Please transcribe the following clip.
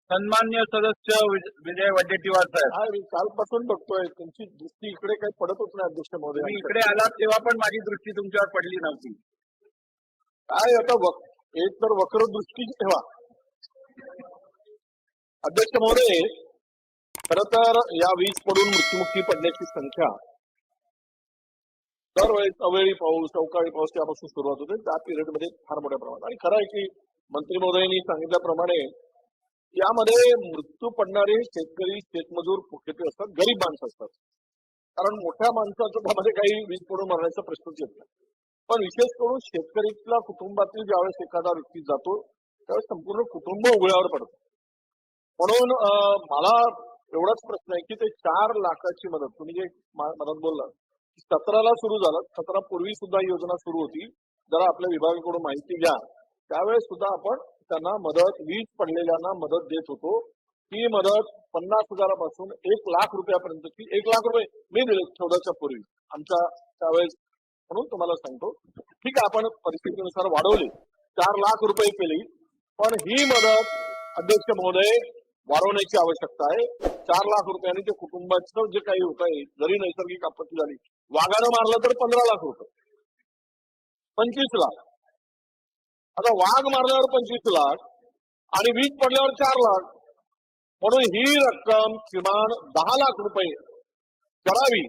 सन्मान्य सदस्य विजय वडेट्टीवार साहेब, मी कालपासून बघतोय तुमची दृष्टी इकडे काही पडतच नाही अध्यक्ष महोदय. तुम्ही इकडे आलात तेव्हा पण माझी दृष्टी तुमच्यावर पडली नव्हती. काय आता एक तर वक्र दृष्टी ठेवा अध्यक्ष महोदय. खर तर या वीज पडून मृत्युमुखी पडण्याची संख्या दरवेळेस अवेळी पाऊस अवकाळी पाऊस त्यापासून सुरुवात होते त्या पिरियड मध्ये फार मोठ्या प्रमाणात. आणि खरं आहे की मंत्री महोदयांनी सांगितल्याप्रमाणे यामध्ये मृत्यू पडणारे शेतकरी शेतमजूर मुख्यत्वे असतात, गरीब माणसं असतात. कारण मोठ्या माणसाचं त्यामध्ये काही वीज पडून मरण्याचा प्रश्नच येत नाही. पण विशेष करून शेतकरीच्या कुटुंबातील ज्यावेळेस एखादा व्यक्ती जातो त्यावेळेस संपूर्ण कुटुंब उघड्यावर पडतं. म्हणून मला एवढाच प्रश्न आहे की ते 4 लाखाची मदत तुम्ही जे मदत बोलला 17ला सुरू झालं, 17 पूर्वी सुद्धा ही योजना सुरू होती. जरा आपल्या विभागाकडून माहिती घ्या. त्यावेळेस सुद्धा आपण त्यांना मदत वीज पडलेल्यांना मदत देत होतो. ही मदत 50,000पासून 1 लाख रुपयापर्यंतची 1 लाख रुपये मी दिले 14च्या पूर्वी आमच्या त्यावेळेस. म्हणून तुम्हाला सांगतो ठीक आहे आपण परिस्थितीनुसार वाढवली 4 लाख रुपये केली. पण ही मदत अध्यक्ष महोदय वाढवण्याची आवश्यकता आहे. 4 लाख रुपयांनी ते कुटुंबाचं जे काही होत आहे, जरी नैसर्गिक आपत्ती झाली वाघानं मारलं तर 15 लाख रुपये 25 लाख. आता वाघ मारल्यावर 25 लाख आणि वीज पडल्यावर 4 लाख. म्हणून ही रक्कम किमान 10 लाख रुपये करावी